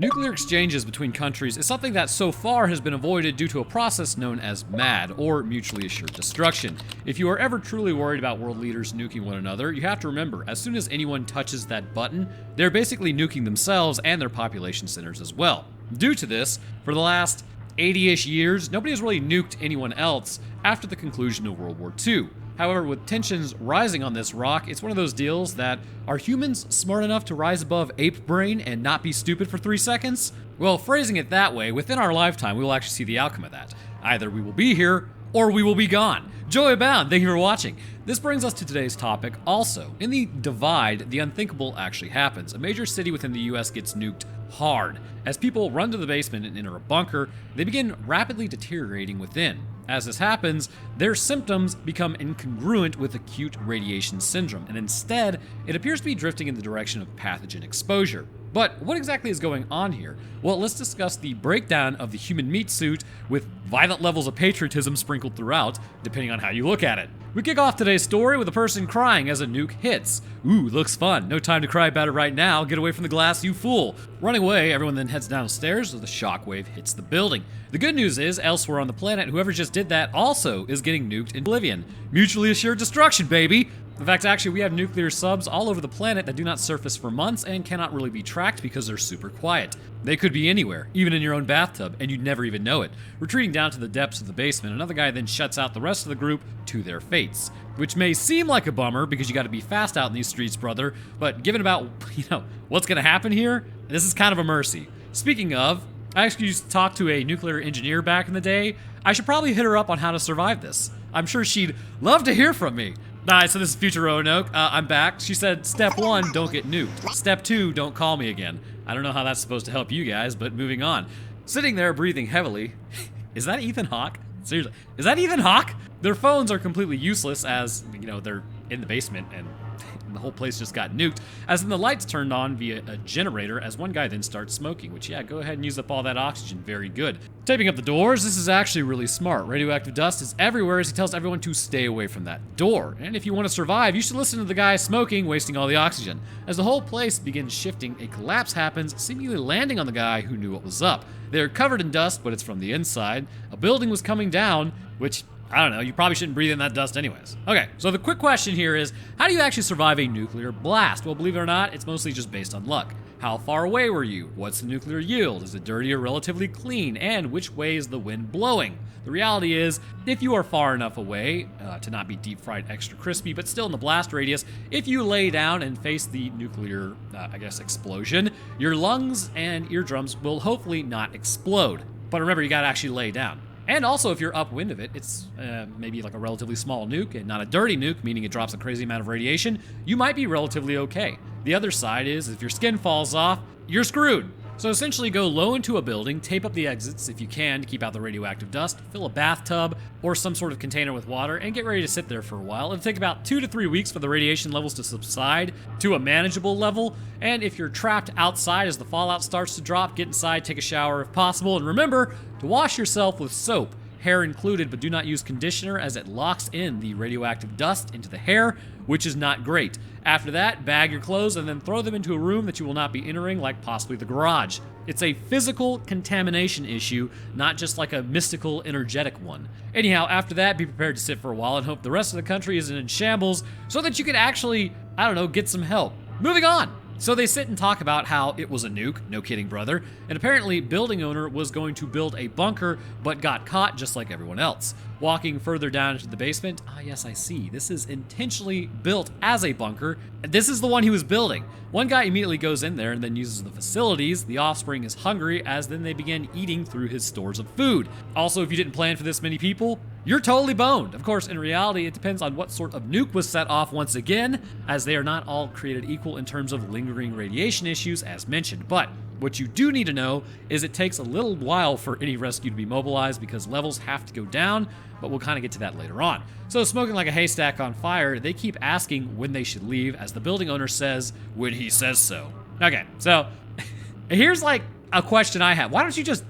Nuclear exchanges between countries is something that so far has been avoided due to a process known as MAD, or mutually assured destruction. If you are ever truly worried about world leaders nuking one another, you have to remember, as soon as anyone touches that button, they're basically nuking themselves and their population centers as well. Due to this, for the last 80-ish years, nobody has really nuked anyone else after the conclusion of World War II. However, with tensions rising on this rock, it's one of those deals that, are humans smart enough to rise above ape brain and not be stupid for 3 seconds? Well, phrasing it that way, within our lifetime, we will actually see the outcome of that. Either we will be here, or we will be gone. Joy abound, thank you for watching. This brings us to today's topic also. In the Divide, the unthinkable actually happens. A major city within the US gets nuked hard. As people run to the basement and enter a bunker, they begin rapidly deteriorating within. As this happens, their symptoms become incongruent with acute radiation syndrome, and instead, it appears to be drifting in the direction of pathogen exposure. But what exactly is going on here? Well, let's discuss the breakdown of the human meat suit with violent levels of patriotism sprinkled throughout, depending on how you look at it. We kick off today's story with a person crying as a nuke hits. Ooh, looks fun. No time to cry about it right now. Get away from the glass, you fool. Running away, everyone then heads downstairs as the shockwave hits the building. The good news is, elsewhere on the planet, whoever just did that also is getting nuked in oblivion. Mutually assured destruction, baby! In fact, actually, we have nuclear subs all over the planet that do not surface for months and cannot really be tracked because they're super quiet. They could be anywhere, even in your own bathtub, and you'd never even know it. Retreating down to the depths of the basement, another guy then shuts out the rest of the group to their fates. Which may seem like a bummer, because you gotta be fast out in these streets, brother, but given about, what's gonna happen here, this is kind of a mercy. Speaking of, I actually used to talk to a nuclear engineer back in the day. I should probably hit her up on how to survive this. I'm sure she'd love to hear from me. Alright, so this is future Roanoke. I'm back. She said, step 1, don't get nuked. Step 2, don't call me again. I don't know how that's supposed to help you guys, but moving on. Sitting there breathing heavily. Is that Ethan Hawke? Seriously, is that Ethan Hawke? Their phones are completely useless as, they're in the basement and the whole place just got nuked, as then the lights turned on via a generator as one guy then starts smoking, which, yeah, go ahead and use up all that oxygen, very good. Taping up the doors, this is actually really smart. Radioactive dust is everywhere as he tells everyone to stay away from that door. And if you want to survive, you should listen to the guy smoking, wasting all the oxygen. As the whole place begins shifting, a collapse happens, seemingly landing on the guy who knew what was up. They're covered in dust, but it's from the inside. A building was coming down, which, I don't know, you probably shouldn't breathe in that dust anyways. Okay, so the quick question here is, how do you actually survive a nuclear blast? Well, believe it or not, it's mostly just based on luck. How far away were you? What's the nuclear yield? Is it dirty or relatively clean? And which way is the wind blowing? The reality is, if you are far enough away to not be deep fried extra crispy, but still in the blast radius, if you lay down and face the nuclear, explosion, your lungs and eardrums will hopefully not explode. But remember, you gotta actually lay down. And also, if you're upwind of it, it's maybe like a relatively small nuke and not a dirty nuke, meaning it drops a crazy amount of radiation, you might be relatively okay. The other side is, if your skin falls off, you're screwed. So essentially go low into a building, tape up the exits if you can to keep out the radioactive dust, fill a bathtub or some sort of container with water, and get ready to sit there for a while. It'll take about 2 to 3 weeks for the radiation levels to subside to a manageable level, and if you're trapped outside as the fallout starts to drop, get inside, take a shower if possible, and remember to wash yourself with soap, hair included, but do not use conditioner as it locks in the radioactive dust into the hair, which is not great. After that, bag your clothes and then throw them into a room that you will not be entering, like possibly the garage. It's a physical contamination issue, not just like a mystical, energetic one. Anyhow, after that, be prepared to sit for a while and hope the rest of the country isn't in shambles so that you can actually, get some help. Moving on. So they sit and talk about how it was a nuke, no kidding brother, and apparently building owner was going to build a bunker but got caught just like everyone else. Walking further down into the basement, yes, I see, this is intentionally built as a bunker. This is the one he was building. One guy immediately goes in there and then uses the facilities. The offspring is hungry as then they begin eating through his stores of food. Also, if you didn't plan for this many people, you're totally boned. Of course, in reality, it depends on what sort of nuke was set off once again, as they are not all created equal in terms of lingering radiation issues as mentioned. But what you do need to know is it takes a little while for any rescue to be mobilized because levels have to go down, but we'll kind of get to that later on. So smoking like a haystack on fire, they keep asking when they should leave, as the building owner says, when he says so. Okay, so here's like a question I have. Why don't you just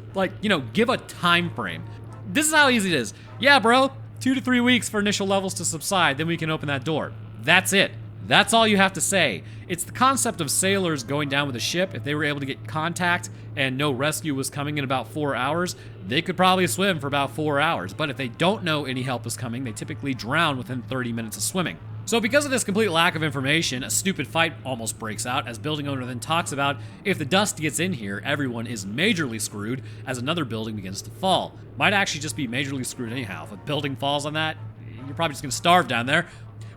give a time frame? This is how easy it is. Yeah, bro, 2 to 3 weeks for initial levels to subside, then we can open that door. That's it. That's all you have to say. It's the concept of sailors going down with a ship. If they were able to get contact and no rescue was coming in about 4 hours, they could probably swim for about 4 hours. But if they don't know any help is coming, they typically drown within 30 minutes of swimming. So because of this complete lack of information, a stupid fight almost breaks out as building owner then talks about if the dust gets in here, everyone is majorly screwed as another building begins to fall. Might actually just be majorly screwed anyhow. If a building falls on that, you're probably just gonna starve down there.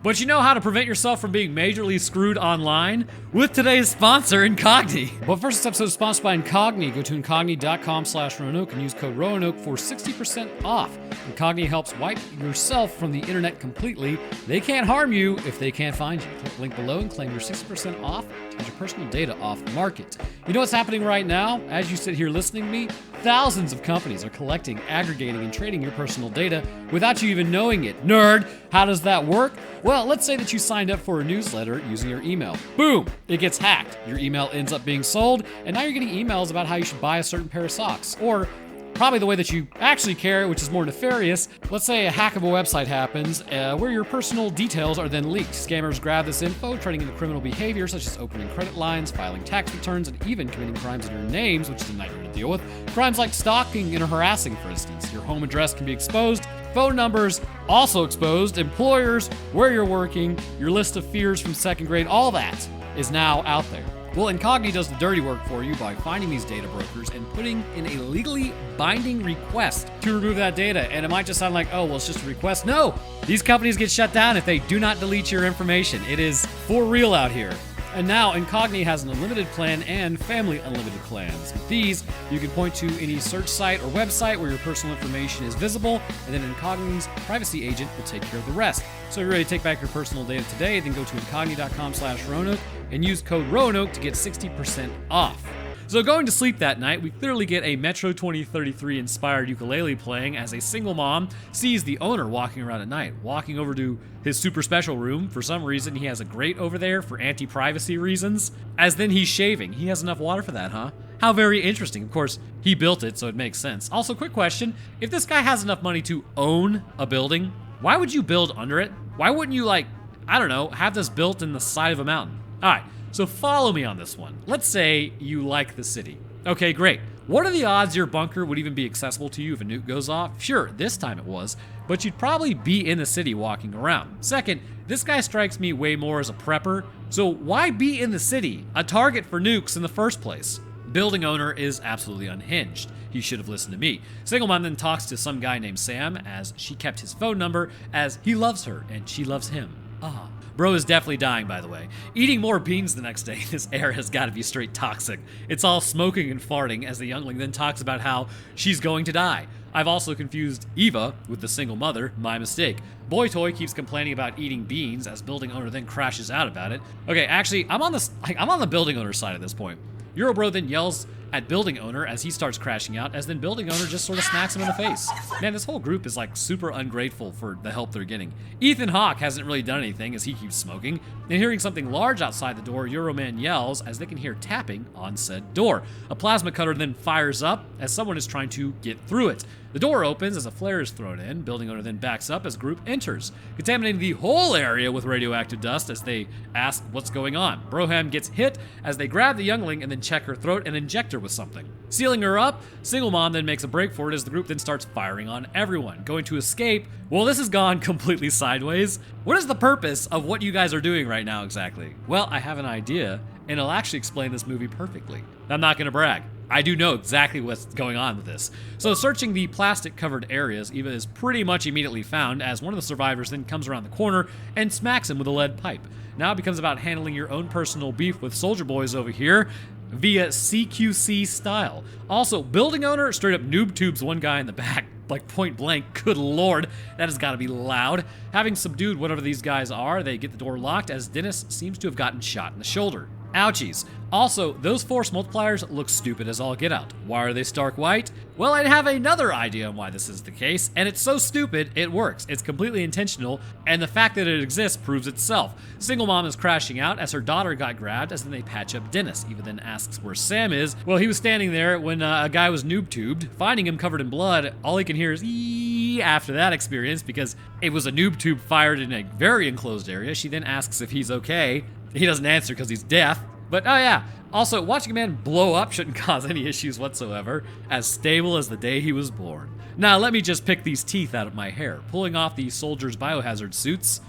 But you know how to prevent yourself from being majorly screwed online? With today's sponsor, Incogni. But first, this episode is sponsored by Incogni. Go to incogni.com/Roanoke and use code Roanoke for 60% off. Incogni helps wipe yourself from the internet completely. They can't harm you if they can't find you. Click the link below and claim your 60% off to get your personal data off the market. You know what's happening right now? As you sit here listening to me, thousands of companies are collecting, aggregating, and trading your personal data without you even knowing it. Nerd! How does that work? Well, let's say that you signed up for a newsletter using your email. Boom! It gets hacked. Your email ends up being sold, and now you're getting emails about how you should buy a certain pair of socks. Or probably the way that you actually care, which is more nefarious. Let's say a hack of a website happens where your personal details are then leaked. Scammers grab this info, turning into criminal behavior such as opening credit lines, filing tax returns, and even committing crimes in your names, which is a nightmare to deal with. Crimes like stalking and harassing, for instance. Your home address can be exposed, phone numbers also exposed, employers, where you're working, your list of fears from second grade, all that is now out there. Well, Incogni does the dirty work for you by finding these data brokers and putting in a legally binding request to remove that data. And it might just sound like, oh, well, it's just a request. No, these companies get shut down if they do not delete your information. It is for real out here. And now, Incogni has an unlimited plan and family unlimited plans. With these, you can point to any search site or website where your personal information is visible, and then Incogni's privacy agent will take care of the rest. So if you're ready to take back your personal data today, then go to incogni.com/Roanoke and use code Roanoke to get 60% off. So going to sleep that night, we clearly get a Metro 2033 inspired ukulele playing as a single mom sees the owner walking around at night, walking over to his super special room. For some reason, he has a grate over there for anti-privacy reasons, as then he's shaving. He has enough water for that, huh? How very interesting. Of course, he built it, so it makes sense. Also, quick question. If this guy has enough money to own a building, why would you build under it? Why wouldn't you, like, I don't know, have this built in the side of a mountain? All right. So follow me on this one. Let's say you like the city. Okay, great. What are the odds your bunker would even be accessible to you if a nuke goes off? Sure, this time it was, but you'd probably be in the city walking around. Second, this guy strikes me way more as a prepper, so why be in the city, a target for nukes in the first place? Building owner is absolutely unhinged. He should have listened to me. Single mom then talks to some guy named Sam as she kept his phone number as he loves her and she loves him. Ah. Bro is definitely dying, by the way. Eating more beans the next day, this air has got to be straight toxic. It's all smoking and farting as the youngling then talks about how she's going to die. I've also confused Eva with the single mother, my mistake. Boy Toy keeps complaining about eating beans as building owner then crashes out about it. Okay, actually, I'm on the building owner side at this point. Eurobro then yells at building owner as he starts crashing out, as then building owner just sort of smacks him in the face. Man, this whole group is like super ungrateful for the help they're getting. Ethan Hawke hasn't really done anything as he keeps smoking, and hearing something large outside the door, Euroman yells as they can hear tapping on said door. A plasma cutter then fires up as someone is trying to get through it. The door opens as a flare is thrown in. Building owner then backs up as group enters, contaminating the whole area with radioactive dust as they ask what's going on. Broham gets hit as they grab the youngling and then check her throat and inject her with something. Sealing her up, single mom then makes a break for it as the group then starts firing on everyone. Going to escape, well, this has gone completely sideways. What is the purpose of what you guys are doing right now exactly? Well, I have an idea, and it'll actually explain this movie perfectly. I'm not gonna brag. I do know exactly what's going on with this. So searching the plastic-covered areas, Eva is pretty much immediately found as one of the survivors then comes around the corner and smacks him with a lead pipe. Now it becomes about handling your own personal beef with soldier boys over here via CQC style. Also, building owner straight up noob tubes one guy in the back, like point blank. Good lord, that has got to be loud. Having subdued whatever these guys are, they get the door locked as Dennis seems to have gotten shot in the shoulder. Ouchies. Also, those force multipliers look stupid as all get out. Why are they stark white? Well, I have another idea on why this is the case, and it's so stupid, it works. It's completely intentional, and the fact that it exists proves itself. Single mom is crashing out as her daughter got grabbed, as then they patch up Dennis. Eva then asks where Sam is. Well, he was standing there when a guy was noob tubed. Finding him covered in blood, all he can hear is eeeeee pee after that experience because it was a noob tube fired in a very enclosed area. She then asks if he's okay. He doesn't answer because he's deaf. But oh yeah, also watching a man blow up shouldn't cause any issues whatsoever. As stable as the day he was born. Now let me just pick these teeth out of my hair. Pulling off the soldiers' biohazard suits.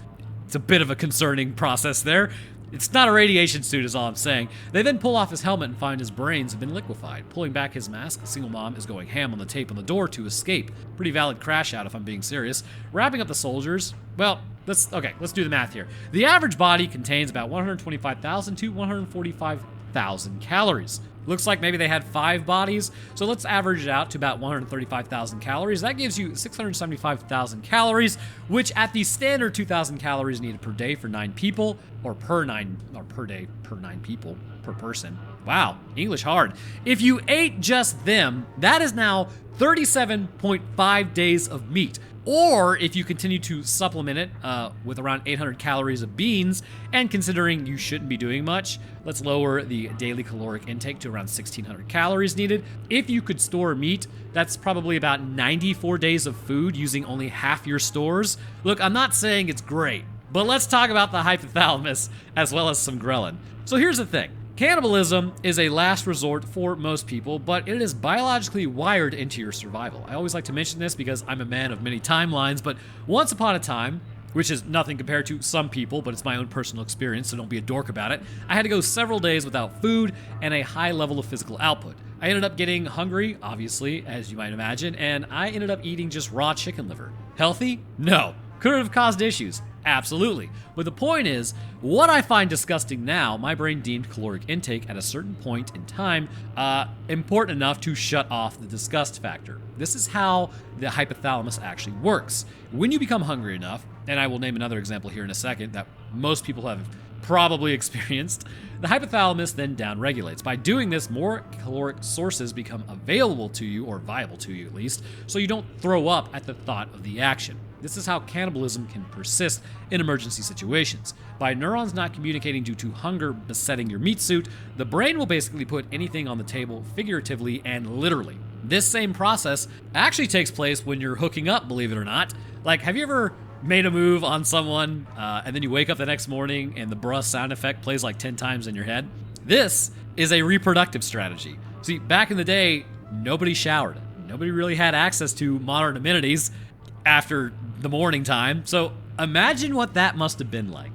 It's a bit of a concerning process there. It's not a radiation suit is all I'm saying. They then pull off his helmet and find his brains have been liquefied. Pulling back his mask, Single Mom is going ham on the tape on the door to escape. Pretty valid crash out if I'm being serious. Wrapping up the soldiers, well, let's do the math here. The average body contains about 125,000 to 145,000 calories. Looks like maybe they had 5 bodies, so let's average it out to about 135,000 calories. That gives you 675,000 calories, which at the standard 2,000 calories needed per day for 9 people, or per day per 9 people per person. Wow, English hard. If you ate just them, that is now 37.5 days of meat. Or if you continue to supplement it with around 800 calories of beans, and considering you shouldn't be doing much, let's lower the daily caloric intake to around 1,600 calories needed. If you could store meat, that's probably about 94 days of food using only half your stores. Look, I'm not saying it's great, but let's talk about the hypothalamus as well as some ghrelin. So here's the thing. Cannibalism is a last resort for most people, but it is biologically wired into your survival. I always like to mention this because I'm a man of many timelines, but once upon a time, which is nothing compared to some people, but it's my own personal experience, so don't be a dork about it, I had to go several days without food and a high level of physical output. I ended up getting hungry, obviously, as you might imagine, and I ended up eating just raw chicken liver. Healthy? No. Could it have caused issues? Absolutely. But the point is, what I find disgusting now, my brain deemed caloric intake at a certain point in time important enough to shut off the disgust factor. This is how the hypothalamus actually works. When you become hungry enough, and I will name another example here in a second that most people have probably experienced, the hypothalamus then downregulates. By doing this, more caloric sources become available to you, or viable to you at least, so you don't throw up at the thought of the action. This is how cannibalism can persist in emergency situations. By neurons not communicating due to hunger besetting your meat suit, the brain will basically put anything on the table figuratively and literally. This same process actually takes place when you're hooking up, believe it or not. Like, have you ever made a move on someone and then you wake up the next morning and the bruh sound effect plays like 10 times in your head? This is a reproductive strategy. See, back in the day, nobody showered. Nobody really had access to modern amenities after the morning time, so imagine what that must have been like.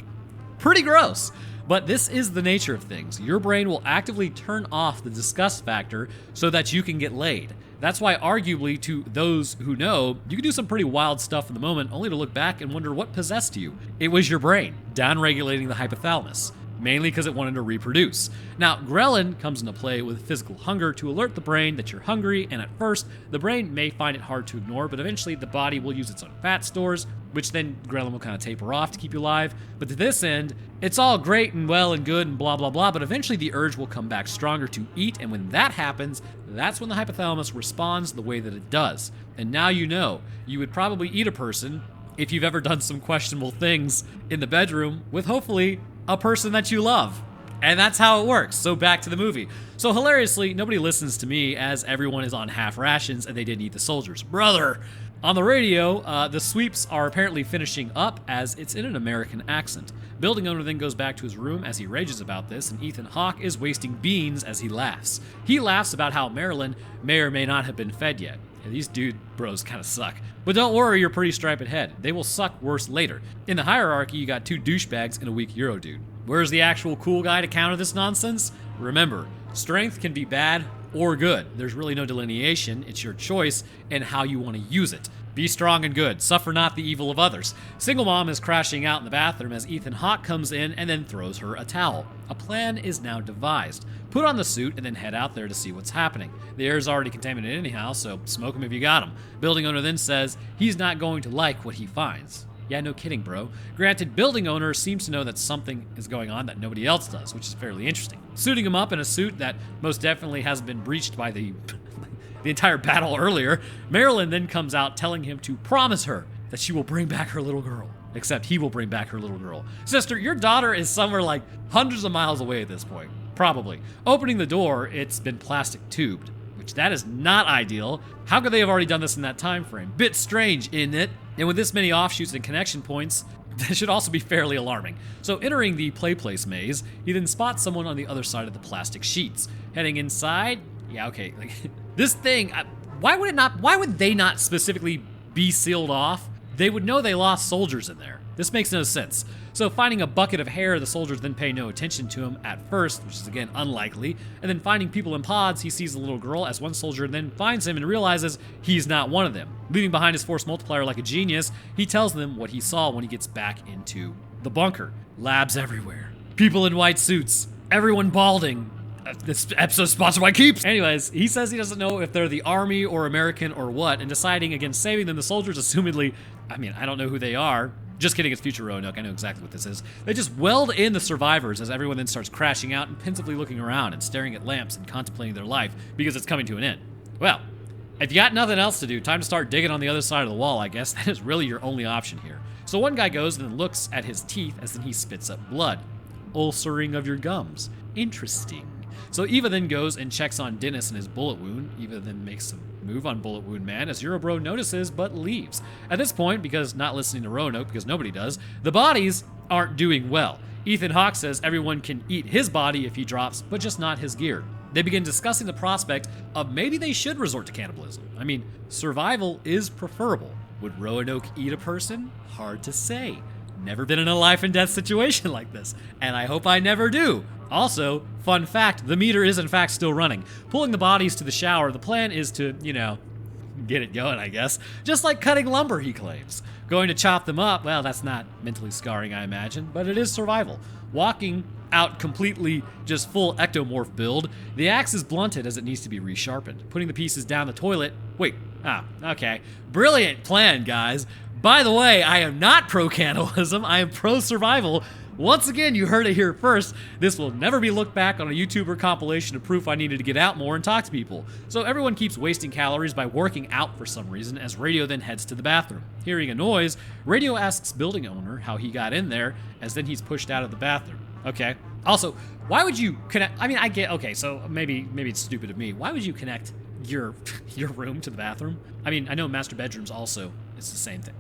Pretty gross, but this is the nature of things. Your brain will actively turn off the disgust factor so that you can get laid. That's why, arguably, to those who know, you can do some pretty wild stuff in the moment only to look back and wonder what possessed you. It was your brain, downregulating the hypothalamus. Mainly because it wanted to reproduce. Now, ghrelin comes into play with physical hunger to alert the brain that you're hungry, and at first, the brain may find it hard to ignore, but eventually the body will use its own fat stores, which then ghrelin will kind of taper off to keep you alive. But to this end, it's all great and well and good and blah, blah, blah, but eventually the urge will come back stronger to eat, and when that happens, that's when the hypothalamus responds the way that it does. And now you know, you would probably eat a person if you've ever done some questionable things in the bedroom with hopefully a person that you love. And that's how it works. So back to the movie. So hilariously, nobody listens to me as everyone is on half rations and they didn't eat the soldiers. Brother! On the radio, the sweeps are apparently finishing up as it's in an American accent. Building owner then goes back to his room as he rages about this, and Ethan Hawke is wasting beans as he laughs. He laughs about how Marilyn may or may not have been fed yet. Yeah, these dude bros kind of suck. But don't worry your pretty striped head. They will suck worse later. In the hierarchy, you got 2 douchebags and a weak Euro dude. Where's the actual cool guy to counter this nonsense? Remember, strength can be bad or good. There's really no delineation. It's your choice and how you want to use it. Be strong and good. Suffer not the evil of others. Single Mom is crashing out in the bathroom as Ethan Hawke comes in and then throws her a towel. A plan is now devised. Put on the suit and then head out there to see what's happening. The air is already contaminated anyhow, so smoke him if you got him. Building owner then says he's not going to like what he finds. Yeah, no kidding, bro. Granted, building owner seems to know that something is going on that nobody else does, which is fairly interesting. Suiting him up in a suit that most definitely hasn't been breached by the entire battle earlier, Marilyn then comes out telling him to promise her that she will bring back her little girl. Except he will bring back her little girl. Sister, your daughter is somewhere like hundreds of miles away at this point. Probably. Opening the door, it's been plastic tubed, which stage. That is not ideal. How could they have already done this in that time frame? Bit strange, isn't it? And with this many offshoots and connection points, that should also be fairly alarming. So entering the play place maze, he then spots someone on the other side of the plastic sheets. Heading inside, yeah, okay, like this thing, why would they not specifically be sealed off? They would know they lost soldiers in there. This makes no sense. So finding a bucket of hair, the soldiers then pay no attention to him at first, which is again unlikely, and then finding people in pods, he sees a little girl as one soldier then finds him and realizes he's not one of them. Leaving behind his force multiplier like a genius, he tells them what he saw when he gets back into the bunker. Labs everywhere. People in white suits. Everyone balding. This episode's sponsored by Keeps. Anyways, he says he doesn't know if they're the army or American or what, and deciding against saving them, the soldiers assumedly, I don't know who they are. Just kidding, it's future Roanoke, I know exactly what this is. They just weld in the survivors as everyone then starts crashing out and pensively looking around and staring at lamps and contemplating their life because it's coming to an end. Well, if you got nothing else to do, time to start digging on the other side of the wall, I guess. That is really your only option here. So one guy goes and then looks at his teeth as then he spits up blood. Ulcering of your gums. Interesting. So Eva then goes and checks on Dennis and his bullet wound. Eva then makes a move on Bullet Wound Man as Eurobro notices but leaves. At this point, because not listening to Roanoke, because nobody does, the bodies aren't doing well. Ethan Hawke says everyone can eat his body if he drops, but just not his gear. They begin discussing the prospect of maybe they should resort to cannibalism. Survival is preferable. Would Roanoke eat a person? Hard to say. Never been in a life and death situation like this, and I hope I never do. Also, fun fact, the meter is in fact still running. Pulling the bodies to the shower, the plan is to, get it going, I guess. Just like cutting lumber, he claims. Going to chop them up, well, that's not mentally scarring, I imagine, but it is survival. Walking out completely just full ectomorph build, the axe is blunted as it needs to be resharpened. Putting the pieces down the toilet, okay. Brilliant plan, guys. By the way, I am not pro-cannibalism, I am pro-survival. Once again, you heard it here first. This will never be looked back on a YouTuber compilation of proof I needed to get out more and talk to people. So everyone keeps wasting calories by working out for some reason as Radio then heads to the bathroom. Hearing a noise, Radio asks building owner how he got in there as then he's pushed out of the bathroom. Okay. Also, why would you connect? Okay, so maybe it's stupid of me. Why would you connect your room to the bathroom? I know master bedrooms also, it's the same thing.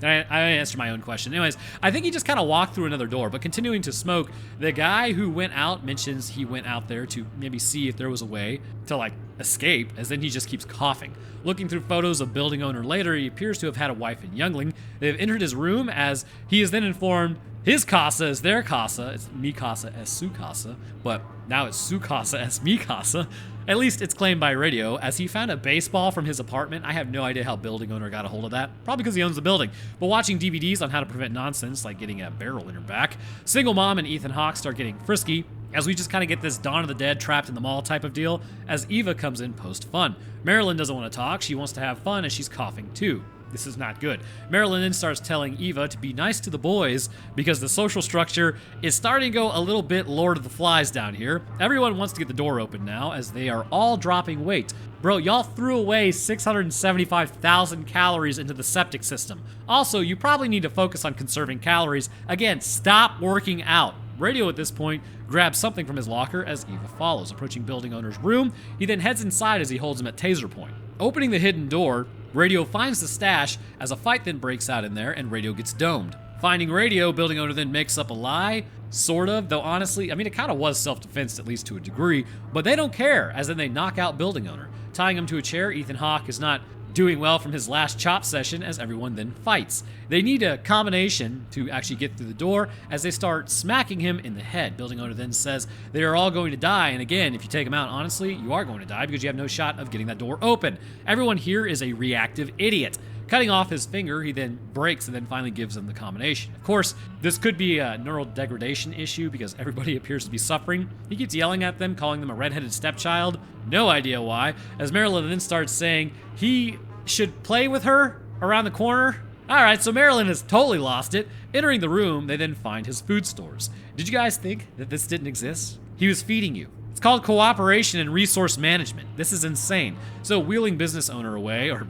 I answered my own question. Anyways, I think he just kind of walked through another door, but continuing to smoke, the guy who went out mentions he went out there to maybe see if there was a way to, escape, as then he just keeps coughing. Looking through photos of building owner later, he appears to have had a wife and youngling. They have entered his room as he is then informed his casa is their casa. It's mi casa es su casa, but now it's su casa es mi casa. At least it's claimed by Radio, as he found a baseball from his apartment. I have no idea how building owner got a hold of that. Probably because he owns the building. But watching DVDs on how to prevent nonsense, like getting a barrel in her back, single mom and Ethan Hawke start getting frisky, as we just kind of get this Dawn of the Dead trapped in the mall type of deal, as Eva comes in post-fun. Marilyn doesn't want to talk. She wants to have fun, and she's coughing too. This is not good. Marilyn then starts telling Eva to be nice to the boys because the social structure is starting to go a little bit Lord of the Flies down here. Everyone wants to get the door open now as they are all dropping weight. Bro, y'all threw away 675,000 calories into the septic system. Also, you probably need to focus on conserving calories. Again, stop working out. Radio at this point grabs something from his locker as Eva follows. Approaching building owner's room, he then heads inside as he holds him at taser point. Opening the hidden door, Radio finds the stash as a fight then breaks out in there and Radio gets domed. Finding Radio, building owner then makes up a lie, sort of, though honestly, it kind of was self-defense at least to a degree, but they don't care as then they knock out building owner. Tying him to a chair, Ethan Hawke is not doing well from his last chop session as everyone then fights. They need a combination to actually get through the door as they start smacking him in the head. Building owner then says they are all going to die, and again, if you take them out, honestly, you are going to die because you have no shot of getting that door open. Everyone here is a reactive idiot. Cutting off his finger, he then breaks and then finally gives them the combination. Of course, this could be a neural degradation issue because everybody appears to be suffering. He keeps yelling at them, calling them a redheaded stepchild. No idea why, as Marilyn then starts saying he should play with her around the corner. Alright, so Marilyn has totally lost it. Entering the room, they then find his food stores. Did you guys think that this didn't exist? He was feeding you. It's called cooperation and resource management. This is insane. So wheeling business owner away, or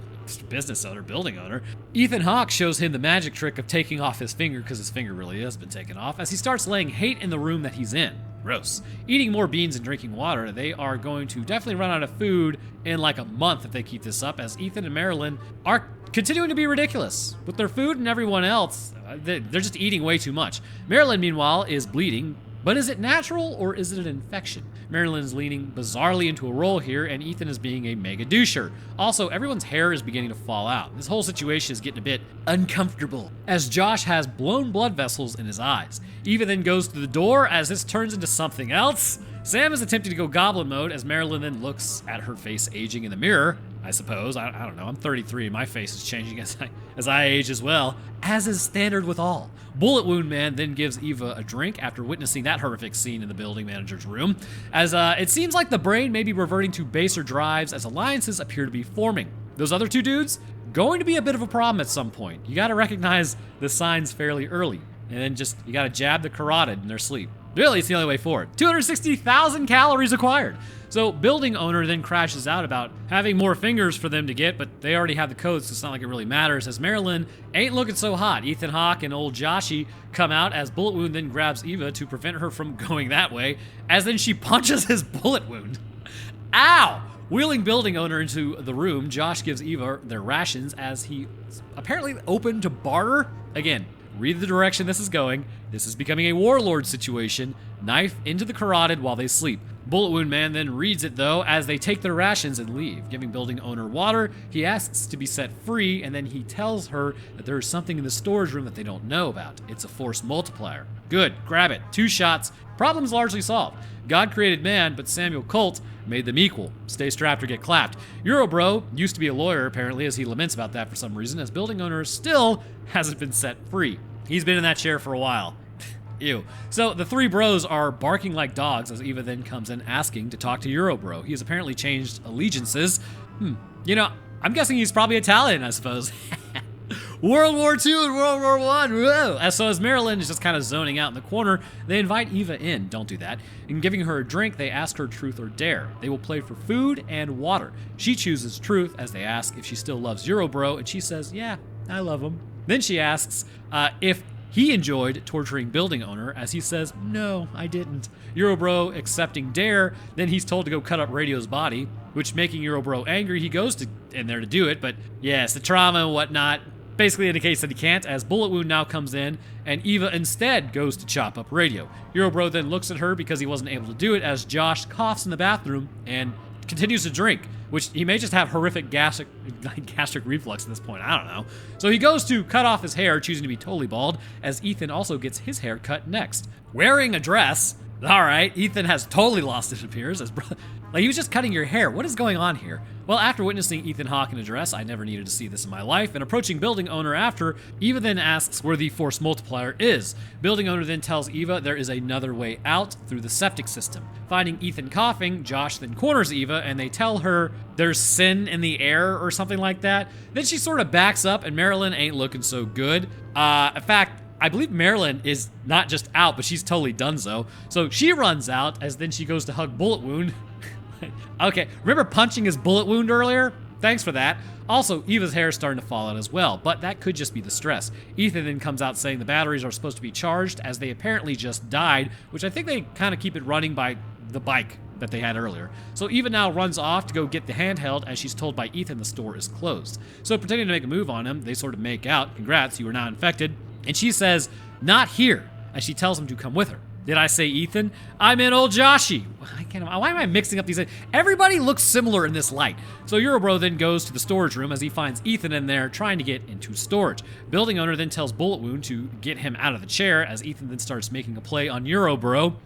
business owner, building owner, Ethan Hawke shows him the magic trick of taking off his finger, because his finger really has been taken off, as he starts laying hate in the room that he's in. Gross. Eating more beans and drinking water, they are going to definitely run out of food in like a month if they keep this up, as Ethan and Marilyn are continuing to be ridiculous. With their food and everyone else, they're just eating way too much. Marilyn, meanwhile, is bleeding. But is it natural or is it an infection? Marilyn is leaning bizarrely into a role here, and Ethan is being a mega doucher. Also, everyone's hair is beginning to fall out. This whole situation is getting a bit uncomfortable, as Josh has blown blood vessels in his eyes. Eva then goes to the door as this turns into something else. Sam is attempting to go goblin mode as Marilyn then looks at her face aging in the mirror, I suppose. I don't know. I'm 33 and my face is changing as I age as well, as is standard with all. Bullet Wound Man then gives Eva a drink after witnessing that horrific scene in the building manager's room, as it seems like the brain may be reverting to baser drives as alliances appear to be forming. Those other two dudes, going to be a bit of a problem at some point. You gotta recognize the signs fairly early, and then you gotta jab the carotid in their sleep. Really, it's the only way forward. 260,000 calories acquired. So building owner then crashes out about having more fingers for them to get, but they already have the codes, so it's not like it really matters, as Marilyn ain't looking so hot. Ethan Hawke and old Joshy come out as Bullet Wound then grabs Eva to prevent her from going that way, as then she punches his bullet wound. Ow! Wheeling building owner into the room, Josh gives Eva their rations as he apparently open to barter. Again, read the direction this is going. This is becoming a warlord situation. Knife into the carotid while they sleep. Bullet Wound Man then reads it though as they take their rations and leave. Giving building owner water, he asks to be set free, and then he tells her that there is something in the storage room that they don't know about. It's a force multiplier. Good, grab it. 2 shots. Problem's largely solved. God created man, but Samuel Colt made them equal. Stay strapped or get clapped. Eurobro used to be a lawyer apparently, as he laments about that for some reason, as building owner still hasn't been set free. He's been in that chair for a while. Ew. So the 3 bros are barking like dogs as Eva then comes in asking to talk to Eurobro. He has apparently changed allegiances. You know, I'm guessing he's probably Italian, I suppose. World War II and World War I. Whoa. As Marilyn is just kind of zoning out in the corner, they invite Eva in. Don't do that. In giving her a drink, they ask her truth or dare. They will play for food and water. She chooses truth as they ask if she still loves Eurobro, and she says, yeah, I love him. Then she asks if he enjoyed torturing building owner, as he says, no, I didn't. Eurobro accepting dare, then he's told to go cut up Radio's body, which making Eurobro angry, he goes in there to do it, but yes, the trauma and whatnot basically indicates that he can't, as Bullet Wound now comes in, and Eva instead goes to chop up Radio. Eurobro then looks at her because he wasn't able to do it, as Josh coughs in the bathroom and continues to drink, which he may just have horrific gastric reflux at this point, I don't know. So he goes to cut off his hair, choosing to be totally bald, as Ethan also gets his hair cut next. Wearing a dress. Alright, Ethan has totally lost it appears, as like he was just cutting your hair. What is going on here? Well, after witnessing Ethan Hawke in a dress, I never needed to see this in my life, and approaching building owner after, Eva then asks where the force multiplier is. Building owner then tells Eva there is another way out through the septic system. Finding Ethan coughing, Josh then corners Eva, and they tell her there's sin in the air or something like that. Then she sort of backs up, and Marilyn ain't looking so good. In fact, I believe Marilyn is not just out, but she's totally donezo. So she runs out, as then she goes to hug Bullet Wound. Okay, remember punching his bullet wound earlier? Thanks for that. Also, Eva's hair is starting to fall out as well, but that could just be the stress. Ethan then comes out saying the batteries are supposed to be charged, as they apparently just died, which I think they kind of keep it running by the bike that they had earlier. So Eva now runs off to go get the handheld, as she's told by Ethan the store is closed. So pretending to make a move on him, they sort of make out. Congrats, you are now infected. And she says, not here, as she tells him to come with her. Did I say Ethan? I meant old Joshy. Why am I mixing up these? Everybody looks similar in this light. So Eurobro then goes to the storage room as he finds Ethan in there trying to get into storage. Building owner then tells Bullet Wound to get him out of the chair, as Ethan then starts making a play on Eurobro.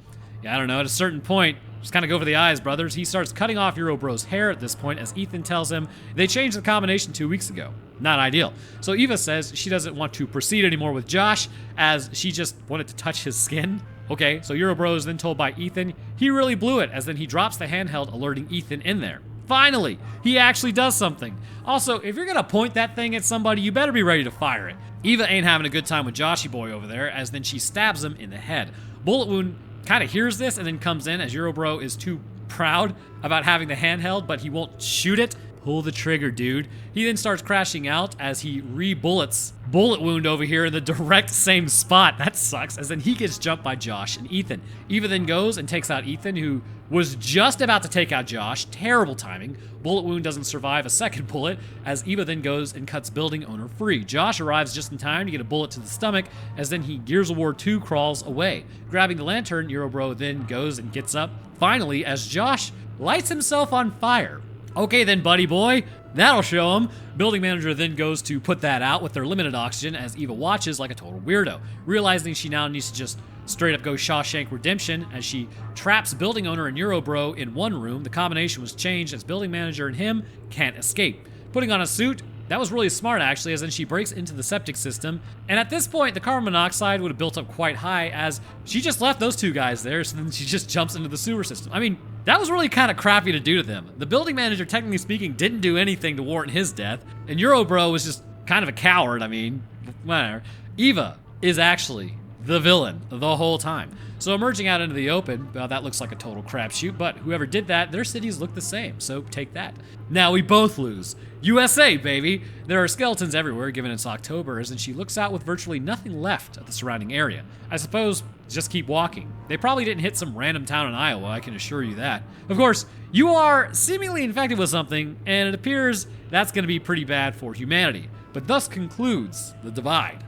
Yeah, I don't know, at a certain point, just kind of go for the eyes, brothers. He starts cutting off Eurobro's hair at this point, as Ethan tells him they changed the combination 2 weeks ago. Not ideal. So Eva says she doesn't want to proceed anymore with Josh, as she just wanted to touch his skin. Okay, so Eurobro is then told by Ethan he really blew it, as then he drops the handheld, alerting Ethan in there. Finally, he actually does something. Also, if you're gonna point that thing at somebody, you better be ready to fire it. Eva ain't having a good time with Joshy boy over there, as then she stabs him in the head. Bullet Wound kind of hears this and then comes in, as Eurobro is too proud about having the handheld, but he won't shoot it. Pull the trigger, dude. He then starts crashing out as he re-bullets bullet wound over here in the direct same spot. That sucks. As then he gets jumped by Josh and Ethan. Eva then goes and takes out Ethan, who was just about to take out Josh. Terrible timing. Bullet wound doesn't survive a second bullet, as Eva then goes and cuts building owner free. Josh arrives just in time to get a bullet to the stomach, as then he Gears of War 2 crawls away. Grabbing the lantern, Eurobro then goes and gets up, finally, as Josh lights himself on fire. Okay then, buddy boy, that'll show him. Building manager then goes to put that out with their limited oxygen as Eva watches like a total weirdo, realizing she now needs to just straight up go Shawshank Redemption as she traps building owner and Eurobro in one room. The combination was changed as building manager and him can't escape. Putting on a suit, that was really smart actually, as then she breaks into the septic system. And at this point, the carbon monoxide would have built up quite high as she just left those two guys there, so then she just jumps into the sewer system. I mean, that was really kind of crappy to do to them. The building manager, technically speaking, didn't do anything to warrant his death, and Eurobro was just kind of a coward. I mean, whatever. Eva is actually the villain the whole time. So emerging out into the open, well, that looks like a total crapshoot, but whoever did that, their cities look the same, so take that. Now we both lose. USA, baby! There are skeletons everywhere, given it's October, as she looks out with virtually nothing left of the surrounding area. I suppose, just keep walking. They probably didn't hit some random town in Iowa, I can assure you that. Of course, you are seemingly infected with something, and it appears that's going to be pretty bad for humanity. But thus concludes The Divide.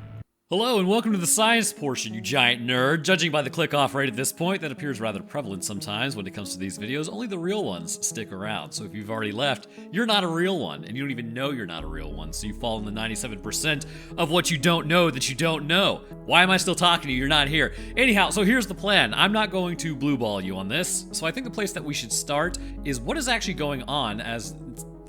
Hello and welcome to the science portion, you giant nerd. Judging by the click-off rate at this point, that appears rather prevalent sometimes when it comes to these videos. Only the real ones stick around, so if you've already left, you're not a real one, and you don't even know you're not a real one, so you fall in the 97% of what you don't know that you don't know. Why am I still talking to you? You're not here. Anyhow, so here's the plan. I'm not going to blue ball you on this, so I think the place that we should start is what is actually going on as...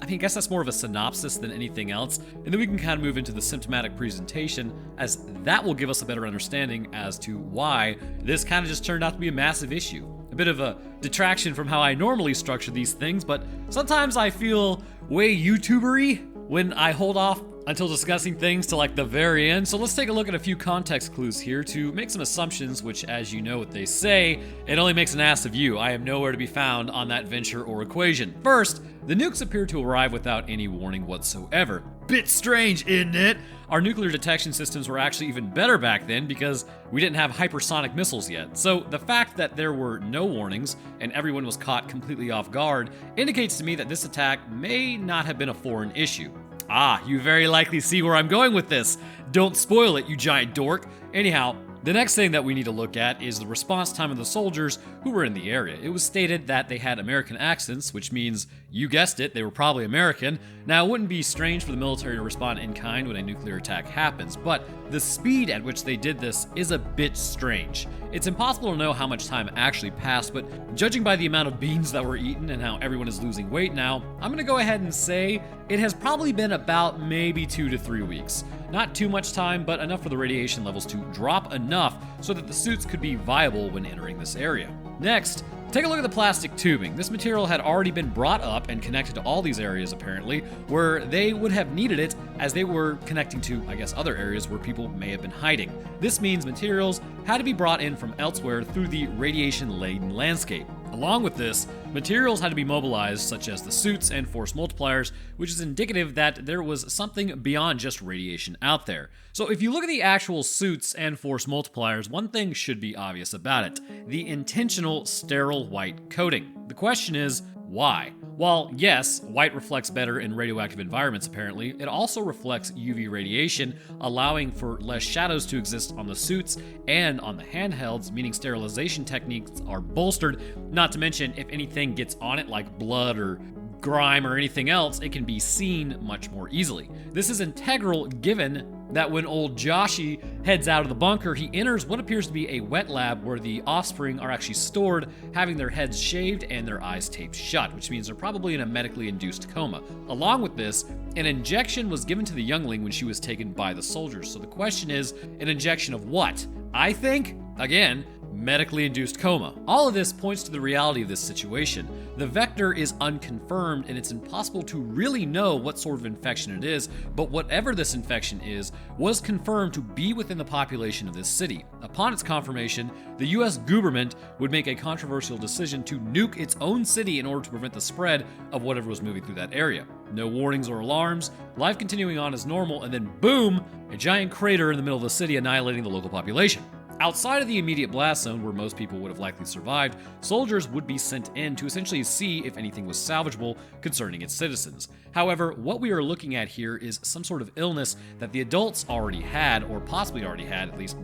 I mean, I guess that's more of a synopsis than anything else, and then we can kind of move into the symptomatic presentation, as that will give us a better understanding as to why this kind of just turned out to be a massive issue. A bit of a detraction from how I normally structure these things, but sometimes I feel way YouTuber-y when I hold off until discussing things to like the very end. So let's take a look at a few context clues here to make some assumptions, which, as you know what they say, it only makes an ass of you. I am nowhere to be found on that venture or equation. First, the nukes appear to arrive without any warning whatsoever. Bit strange, isn't it? Our nuclear detection systems were actually even better back then because we didn't have hypersonic missiles yet. So the fact that there were no warnings and everyone was caught completely off guard indicates to me that this attack may not have been a foreign issue. Ah, you very likely see where I'm going with this. Don't spoil it, you giant dork. Anyhow, the next thing that we need to look at is the response time of the soldiers who were in the area. It was stated that they had American accents, which means, you guessed it, they were probably American. Now, it wouldn't be strange for the military to respond in kind when a nuclear attack happens, but the speed at which they did this is a bit strange. It's impossible to know how much time actually passed, but judging by the amount of beans that were eaten and how everyone is losing weight now, I'm gonna go ahead and say it has probably been about maybe 2 to 3 weeks. Not too much time, but enough for the radiation levels to drop enough so that the suits could be viable when entering this area. Next, take a look at the plastic tubing. This material had already been brought up and connected to all these areas apparently, where they would have needed it as they were connecting to, I guess, other areas where people may have been hiding. This means materials had to be brought in from elsewhere through the radiation-laden landscape. Along with this, materials had to be mobilized, such as the suits and force multipliers, which is indicative that there was something beyond just radiation out there. So if you look at the actual suits and force multipliers, one thing should be obvious about it: the intentional sterile white coating. The question is, why? While yes, white reflects better in radioactive environments apparently, it also reflects UV radiation, allowing for less shadows to exist on the suits and on the handhelds, meaning sterilization techniques are bolstered. Not to mention, if anything gets on it like blood or grime or anything else, it can be seen much more easily. This is integral given that when old Joshy heads out of the bunker, he enters what appears to be a wet lab where the offspring are actually stored, having their heads shaved and their eyes taped shut, which means they're probably in a medically induced coma. Along with this, an injection was given to the youngling when she was taken by the soldiers. So the question is, an injection of what? I think, again, medically induced coma. All of this points to the reality of this situation. The vector is unconfirmed and it's impossible to really know what sort of infection it is, but whatever this infection is, was confirmed to be within the population of this city. Upon its confirmation, the US government would make a controversial decision to nuke its own city in order to prevent the spread of whatever was moving through that area. No warnings or alarms, life continuing on as normal, and then boom, a giant crater in the middle of the city annihilating the local population. Outside of the immediate blast zone, where most people would have likely survived, soldiers would be sent in to essentially see if anything was salvageable concerning its citizens. However, what we are looking at here is some sort of illness that the adults already had, or possibly already had, at least,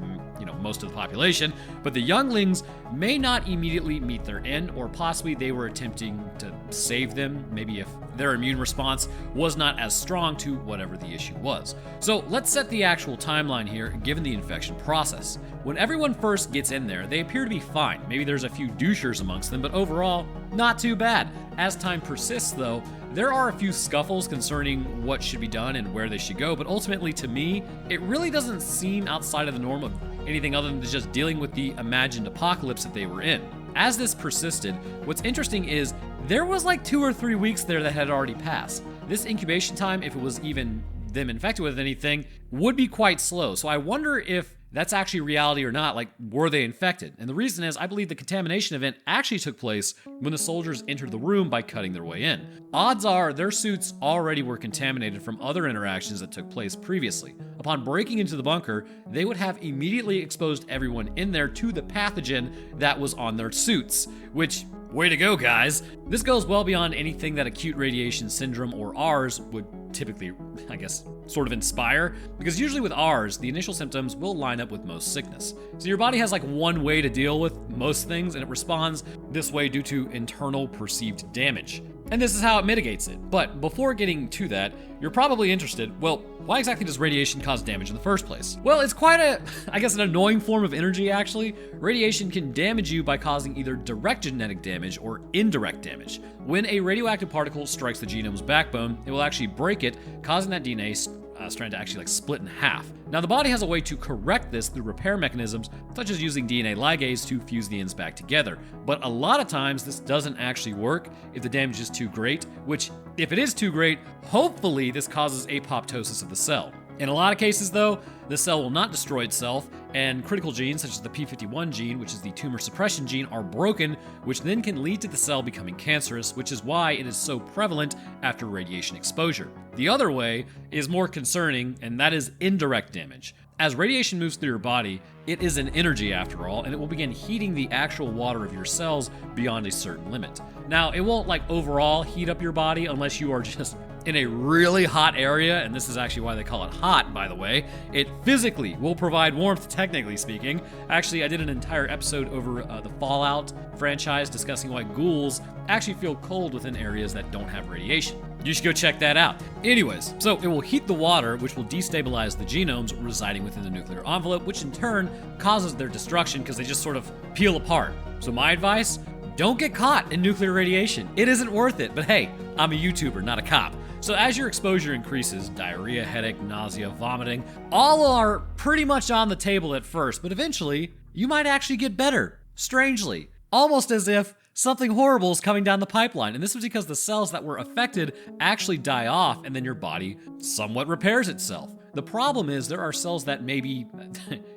most of the population, but the younglings may not immediately meet their end, or possibly they were attempting to save them, maybe if their immune response was not as strong to whatever the issue was. So let's set the actual timeline here, given the infection process. When everyone first gets in there, they appear to be fine. Maybe there's a few douchers amongst them, but overall, not too bad. As time persists, though, there are a few scuffles concerning what should be done and where they should go, but ultimately, to me, it really doesn't seem outside of the norm of anything other than just dealing with the imagined apocalypse that they were in. As this persisted, what's interesting is there was like 2 or 3 weeks there that had already passed. This incubation time, if it was even them infected with anything, would be quite slow. So I wonder if that's actually reality or not. Like, were they infected? And the reason is, I believe the contamination event actually took place when the soldiers entered the room by cutting their way in. Odds are their suits already were contaminated from other interactions that took place previously. Upon breaking into the bunker, they would have immediately exposed everyone in there to the pathogen that was on their suits, which, way to go, guys. This goes well beyond anything that acute radiation syndrome or ARS would typically, sort of inspire, because usually with ARS, the initial symptoms will line up with most sickness. So your body has like one way to deal with most things, and it responds this way due to internal perceived damage. And this is how it mitigates it. But before getting to that, you're probably interested, well, why exactly does radiation cause damage in the first place? Well, it's quite an annoying form of energy, actually. Radiation can damage you by causing either direct genetic damage or indirect damage. When a radioactive particle strikes the genome's backbone, it will actually break it, causing that DNA strand to actually split in half. Now, the body has a way to correct this through repair mechanisms, such as using DNA ligase to fuse the ends back together. But a lot of times, this doesn't actually work if the damage is too great, which, if it is too great, hopefully this causes apoptosis of the cell. In a lot of cases, though, the cell will not destroy itself, and critical genes such as the p51 gene, which is the tumor suppression gene, are broken, which then can lead to the cell becoming cancerous, which is why it is so prevalent after radiation exposure. The other way is more concerning, and that is indirect damage. As radiation moves through your body, it is an energy after all, and it will begin heating the actual water of your cells beyond a certain limit. Now, it won't overall heat up your body unless you are just in a really hot area, and this is actually why they call it hot, by the way. It physically will provide warmth, technically speaking. Actually, I did an entire episode over the Fallout franchise discussing why ghouls actually feel cold within areas that don't have radiation. You should go check that out. Anyways, so it will heat the water, which will destabilize the genomes residing within the nuclear envelope, which in turn causes their destruction because they just sort of peel apart. So my advice, don't get caught in nuclear radiation. It isn't worth it, but hey, I'm a YouTuber, not a cop. So as your exposure increases, diarrhea, headache, nausea, vomiting, all are pretty much on the table at first, but eventually, you might actually get better, strangely. Almost as if something horrible is coming down the pipeline. And this is because the cells that were affected actually die off, and then your body somewhat repairs itself. The problem is there are cells that maybe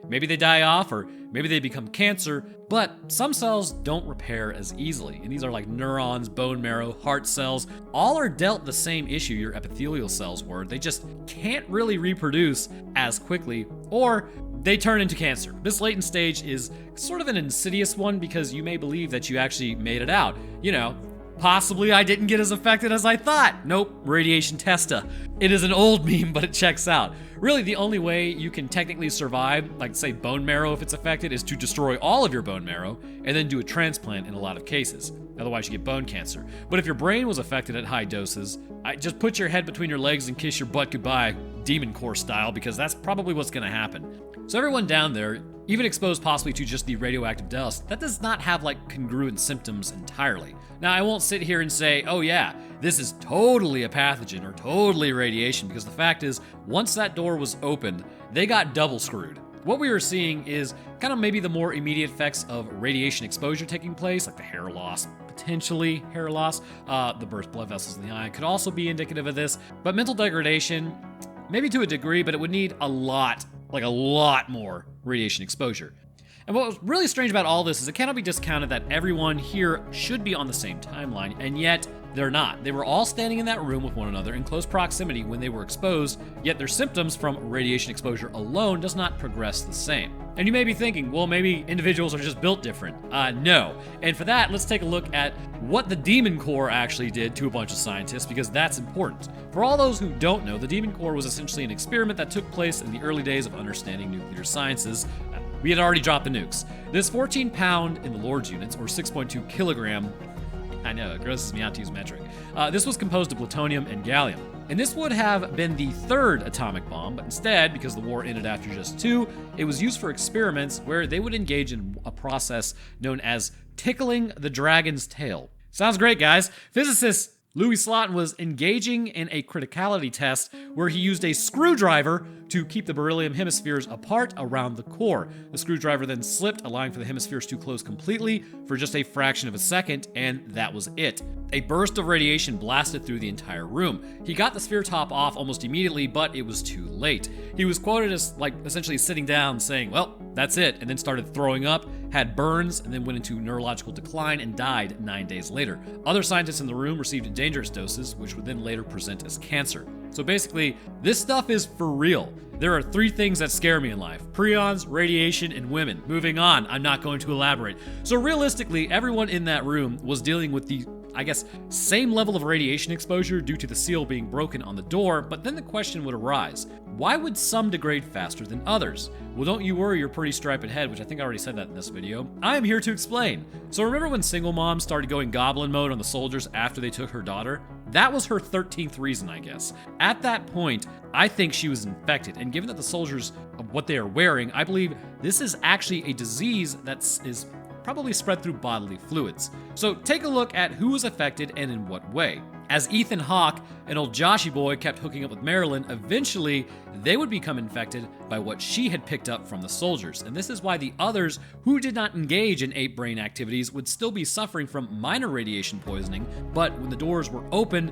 they die off, or maybe they become cancer, but some cells don't repair as easily. And these are like neurons, bone marrow, heart cells. All are dealt the same issue your epithelial cells were. They just can't really reproduce as quickly, or they turn into cancer. This latent stage is sort of an insidious one because you may believe that you actually made it out. Possibly I didn't get as affected as I thought. Nope, radiation testa. It is an old meme, but it checks out. Really, the only way you can technically survive, like say bone marrow if it's affected, is to destroy all of your bone marrow and then do a transplant in a lot of cases. Otherwise, you get bone cancer. But if your brain was affected at high doses, just put your head between your legs and kiss your butt goodbye, Demon Core style, because that's probably what's gonna happen. So everyone down there, even exposed possibly to just the radioactive dust, that does not have congruent symptoms entirely. Now, I won't sit here and say, oh yeah, this is totally a pathogen or totally radiation, because the fact is, once that door was opened, they got double screwed. What we are seeing is kind of maybe the more immediate effects of radiation exposure taking place, like the hair loss, potentially hair loss. The burst blood vessels in the eye could also be indicative of this. But mental degradation, maybe to a degree, but it would need a lot more radiation exposure. And what was really strange about all this is it cannot be discounted that everyone here should be on the same timeline, and yet they're not. They were all standing in that room with one another in close proximity when they were exposed, yet their symptoms from radiation exposure alone does not progress the same. And you may be thinking, well, maybe individuals are just built different. No. And for that, let's take a look at what the Demon Corps actually did to a bunch of scientists, because that's important. For all those who don't know, the Demon Corps was essentially an experiment that took place in the early days of understanding nuclear sciences. We had already dropped the nukes. This 14-pound in the Lord's units, or 6.2 kilogram, I know, it grosses me out to use metric. This was composed of plutonium and gallium. And this would have been the third atomic bomb, but instead, because the war ended after just 2, it was used for experiments where they would engage in a process known as tickling the dragon's tail. Sounds great, guys. Physicist Louis Slotin was engaging in a criticality test where he used a screwdriver to keep the beryllium hemispheres apart around the core. The screwdriver then slipped, allowing for the hemispheres to close completely for just a fraction of a second, and that was it. A burst of radiation blasted through the entire room. He got the sphere top off almost immediately, but it was too late. He was quoted as essentially sitting down saying, well, that's it, and then started throwing up, had burns, and then went into neurological decline and died 9 days later. Other scientists in the room received dangerous doses, which would then later present as cancer. So basically, this stuff is for real. There are 3 things that scare me in life: prions, radiation, and women. Moving on, I'm not going to elaborate. So realistically, everyone in that room was dealing with the same level of radiation exposure due to the seal being broken on the door, but then the question would arise, why would some degrade faster than others? Well, don't you worry your pretty striped head, which I think I already said that in this video. I am here to explain. So remember when single mom started going goblin mode on the soldiers after they took her daughter? That was her 13th reason, I guess. At that point, I think she was infected, and given that the soldiers, what they are wearing, I believe this is actually a disease that is probably spread through bodily fluids. So take a look at who was affected and in what way. As Ethan Hawke, an old Joshy boy, kept hooking up with Marilyn, eventually they would become infected by what she had picked up from the soldiers. And this is why the others who did not engage in ape brain activities would still be suffering from minor radiation poisoning, but when the doors were open,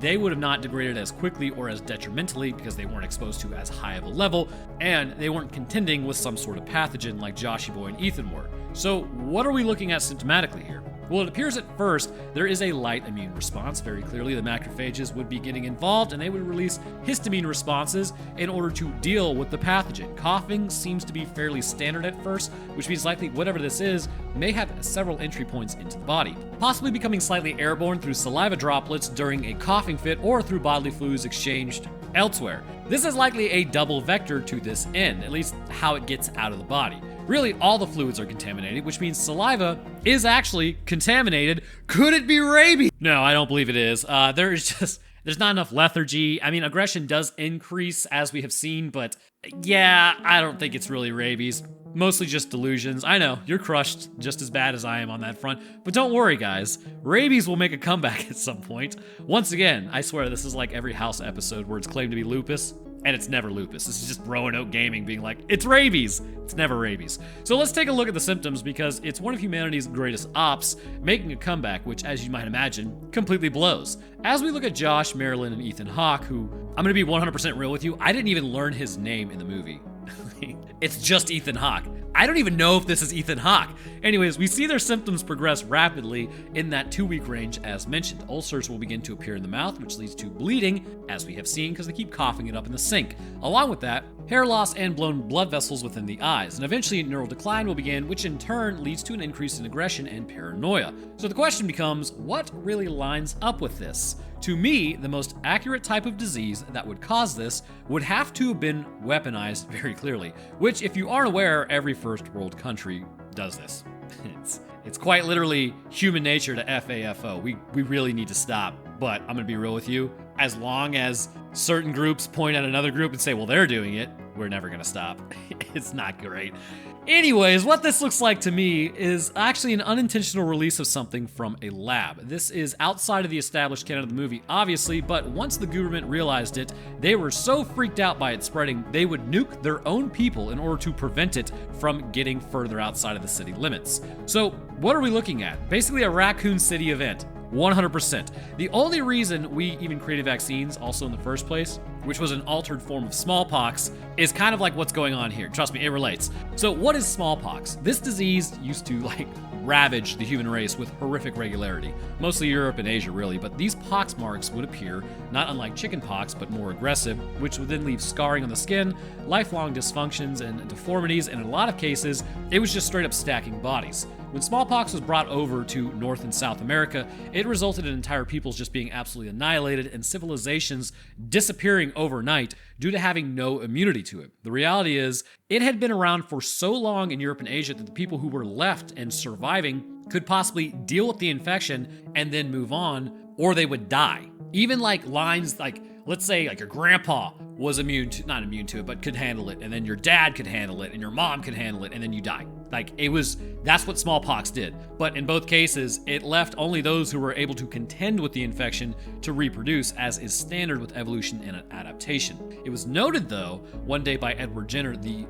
they would have not degraded as quickly or as detrimentally because they weren't exposed to as high of a level, and they weren't contending with some sort of pathogen like Joshy boy and Ethan were. So what are we looking at symptomatically here? Well, it appears at first there is a light immune response. Very clearly, the macrophages would be getting involved and they would release histamine responses in order to deal with the pathogen. Coughing seems to be fairly standard at first, which means likely whatever this is may have several entry points into the body, possibly becoming slightly airborne through saliva droplets during a coughing fit or through bodily fluids exchanged elsewhere. This is likely a double vector to this end, at least how it gets out of the body. Really, all the fluids are contaminated, which means saliva is actually contaminated. Could it be rabies? No, I don't believe it is. There's not enough lethargy. Aggression does increase as we have seen, but yeah, I don't think it's really rabies. Mostly just delusions. I know, you're crushed just as bad as I am on that front, but don't worry, guys. Rabies will make a comeback at some point. Once again, I swear this is like every House episode where it's claimed to be lupus, and it's never lupus. This is just Roanoke Gaming being like, it's rabies. It's never rabies. So let's take a look at the symptoms because it's one of humanity's greatest ops, making a comeback, which, as you might imagine, completely blows. As we look at Josh, Marilyn, and Ethan Hawke, who, I'm gonna be 100% real with you, I didn't even learn his name in the movie. It's just Ethan Hawke. I don't even know if this is Ethan Hawke. Anyways, we see their symptoms progress rapidly in that 2-week range as mentioned. Ulcers will begin to appear in the mouth, which leads to bleeding, as we have seen, because they keep coughing it up in the sink. Along with that, hair loss and blown blood vessels within the eyes, and eventually neural decline will begin, which in turn leads to an increase in aggression and paranoia. So the question becomes, what really lines up with this? To me, the most accurate type of disease that would cause this would have to have been weaponized very clearly, which, if you aren't aware, every first world country does this. It's quite literally human nature to FAFO. We really need to stop, but I'm gonna be real with you. As long as certain groups point at another group and say, well, they're doing it, we're never gonna stop. It's not great. Anyways, what this looks like to me is actually an unintentional release of something from a lab. This is outside of the established canon of the movie, obviously, but once the government realized it, they were so freaked out by it spreading, they would nuke their own people in order to prevent it from getting further outside of the city limits. So, what are we looking at? Basically a Raccoon City event. 100%. The only reason we even created vaccines also in the first place, which was an altered form of smallpox, is kind of like what's going on here. Trust me, it relates. So what is smallpox? This disease used to ravage the human race with horrific regularity. Mostly Europe and Asia really, but these pox marks would appear, not unlike chickenpox, but more aggressive, which would then leave scarring on the skin, lifelong dysfunctions and deformities, and in a lot of cases, it was just straight up stacking bodies. When smallpox was brought over to North and South America, it resulted in entire peoples just being absolutely annihilated and civilizations disappearing overnight due to having no immunity to it. The reality is, it had been around for so long in Europe and Asia that the people who were left and surviving could possibly deal with the infection and then move on, or they would die. Even lines let's say your grandpa was not immune to it, but could handle it, and then your dad could handle it, and your mom could handle it, and then you die. That's what smallpox did. But in both cases, it left only those who were able to contend with the infection to reproduce, as is standard with evolution and adaptation. It was noted, though, one day by Edward Jenner, the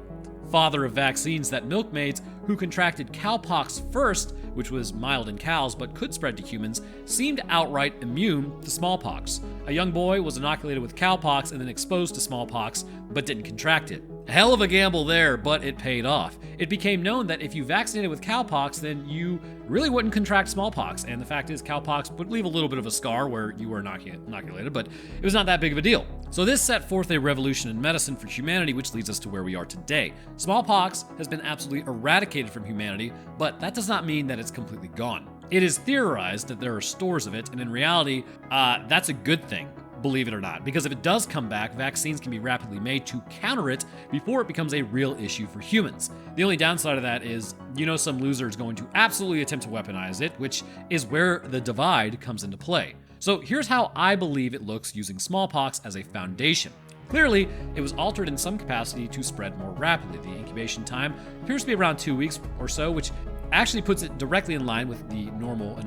father of vaccines, that milkmaids who contracted cowpox first, which was mild in cows but could spread to humans, seemed outright immune to smallpox. A young boy was inoculated with cowpox and then exposed to smallpox, but didn't contract it. A hell of a gamble there, but it paid off. It became known that if you vaccinated with cowpox, then you really wouldn't contract smallpox, and the fact is cowpox would leave a little bit of a scar where you were inoculated, but it was not that big of a deal. So this set forth a revolution in medicine for humanity, which leads us to where we are today. Smallpox has been absolutely eradicated from humanity, but that does not mean that it's completely gone. It is theorized that there are stores of it, and in reality, that's a good thing, believe it or not, because if it does come back, vaccines can be rapidly made to counter it before it becomes a real issue for humans. The only downside of that is, some loser is going to absolutely attempt to weaponize it, which is where the divide comes into play. So here's how I believe it looks using smallpox as a foundation. Clearly, it was altered in some capacity to spread more rapidly. The incubation time appears to be around 2 weeks or so, which actually puts it directly in line with the normal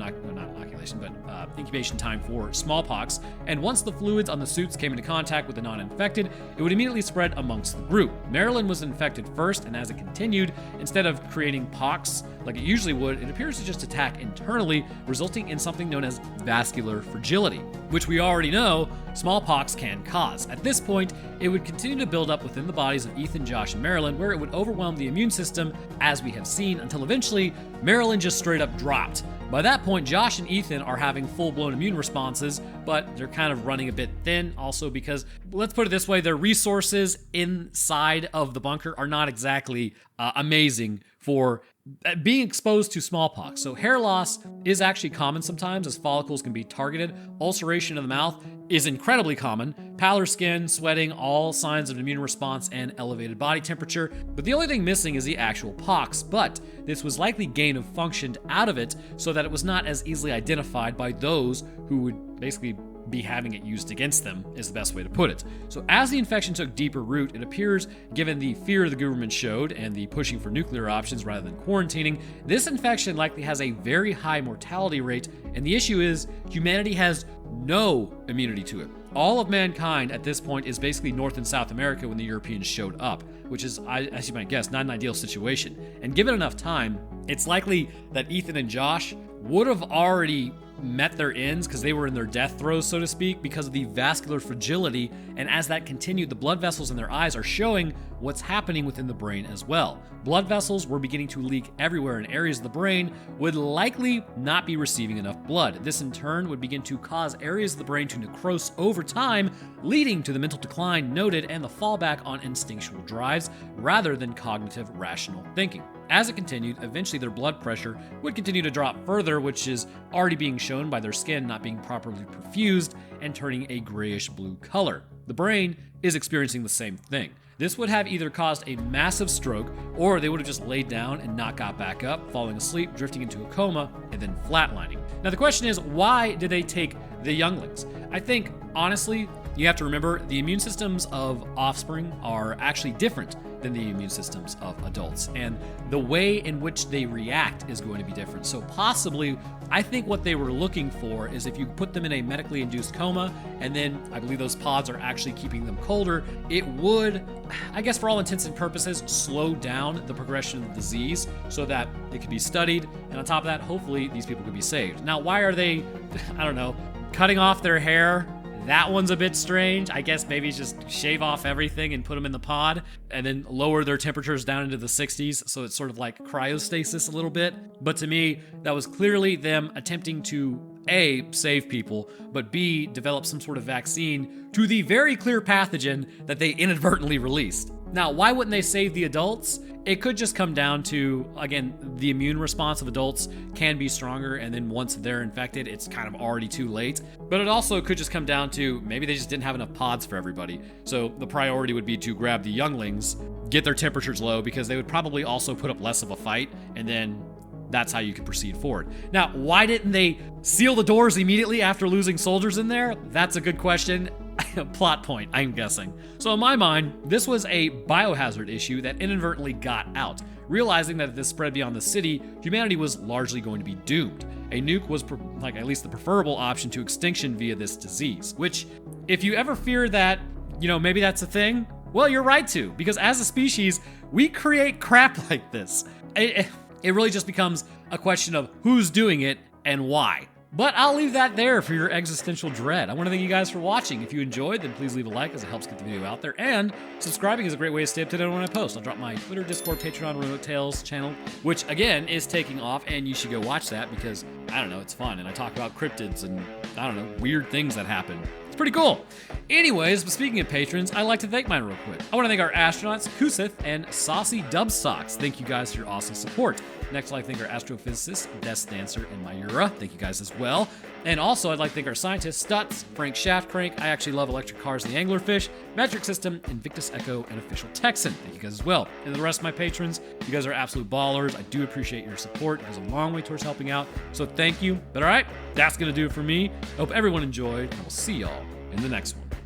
incubation time for smallpox. And once the fluids on the suits came into contact with the non-infected, it would immediately spread amongst the group. Maryland was infected first, and as it continued, instead of creating pox like it usually would, it appears to just attack internally, resulting in something known as vascular fragility, which we already know smallpox can cause. At this point, it would continue to build up within the bodies of Ethan, Josh, and Marilyn, where it would overwhelm the immune system, as we have seen, until eventually Marilyn just straight up dropped. By that point, Josh and Ethan are having full-blown immune responses, but they're kind of running a bit thin also because, let's put it this way, their resources inside of the bunker are not exactly amazing for being exposed to smallpox. So hair loss is actually common sometimes, as follicles can be targeted. Ulceration of the mouth is incredibly common. Pallor skin, sweating, all signs of an immune response, and elevated body temperature. But the only thing missing is the actual pox. But this was likely gain of function out of it so that it was not as easily identified by those who would basically be having it used against them, is the best way to put it. So as the infection took deeper root, it appears, given the fear the government showed and the pushing for nuclear options rather than quarantining, this infection likely has a very high mortality rate, and the issue is humanity has no immunity to it. All of mankind at this point is basically North and South America when the Europeans showed up, which is, as you might guess, not an ideal situation. And given enough time, it's likely that Ethan and Josh would have already met their ends because they were in their death throes, so to speak, because of the vascular fragility, and as that continued, the blood vessels in their eyes are showing what's happening within the brain as well. Blood vessels were beginning to leak everywhere, and areas of the brain would likely not be receiving enough blood. This in turn would begin to cause areas of the brain to necrose over time, leading to the mental decline noted and the fallback on instinctual drives rather than cognitive rational thinking. As it continued, eventually their blood pressure would continue to drop further, which is already being shown by their skin not being properly perfused and turning a grayish blue color. The brain is experiencing the same thing. This would have either caused a massive stroke, or they would have just laid down and not got back up, falling asleep, drifting into a coma, and then flatlining. Now the question is, why did they take the younglings? I think, honestly, You have to remember the immune systems of offspring are actually different than the immune systems of adults, and the way in which they react is going to be different. So possibly, I think what they were looking for is if you put them in a medically induced coma, and then I believe those pods are actually keeping them colder, it would, I guess for all intents and purposes, slow down the progression of the disease so that it could be studied, and on top of that, hopefully these people could be saved. Now, why are they, I don't know, cutting off their hair? That one's a bit strange. I guess maybe just shave off everything and put them in the pod and then lower their temperatures down into the 60s. So it's sort of like cryostasis a little bit. But to me, that was clearly them attempting to A, save people, but B, develop some sort of vaccine to the very clear pathogen that they inadvertently released. Now, why wouldn't they save the adults? It could just come down to, again, the immune response of adults can be stronger, and then once they're infected, it's kind of already too late. But it also could just come down to maybe they just didn't have enough pods for everybody. So the priority would be to grab the younglings, get their temperatures low, because they would probably also put up less of a fight, and then that's how you could proceed forward. Now, why didn't they seal the doors immediately after losing soldiers in there? That's a good question. Plot point, I'm guessing. So in my mind, this was a biohazard issue that inadvertently got out. Realizing that if this spread beyond the city, humanity was largely going to be doomed. A nuke was at least the preferable option to extinction via this disease, which if you ever fear that, maybe that's a thing, well, you're right to, because as a species, we create crap like this. It really just becomes a question of who's doing it and why. But I'll leave that there for your existential dread. I want to thank you guys for watching. If you enjoyed, then please leave a like as it helps get the video out there. And subscribing is a great way to stay up to date on when I post. I'll drop my Twitter, Discord, Patreon, Roanoke Tales channel, which again is taking off, and you should go watch that because, I don't know, it's fun. And I talk about cryptids and, I don't know, weird things that happen. It's pretty cool. Anyways, but speaking of patrons, I'd like to thank mine real quick. I want to thank our astronauts, Kusith and Saucy Dubsocks. Thank you guys for your awesome support. Next, I'd like to thank our astrophysicist, Death Dancer, and Myura. Thank you guys as well. And also, I'd like to thank our scientists, Stutz, Frank Shaftcrank, I Actually Love Electric Cars and the Anglerfish, Metric System, Invictus Echo, and Official Texan. Thank you guys as well. And the rest of my patrons, you guys are absolute ballers. I do appreciate your support. It goes a long way towards helping out, so thank you. But all right, that's going to do it for me. I hope everyone enjoyed, and we'll see y'all in the next one.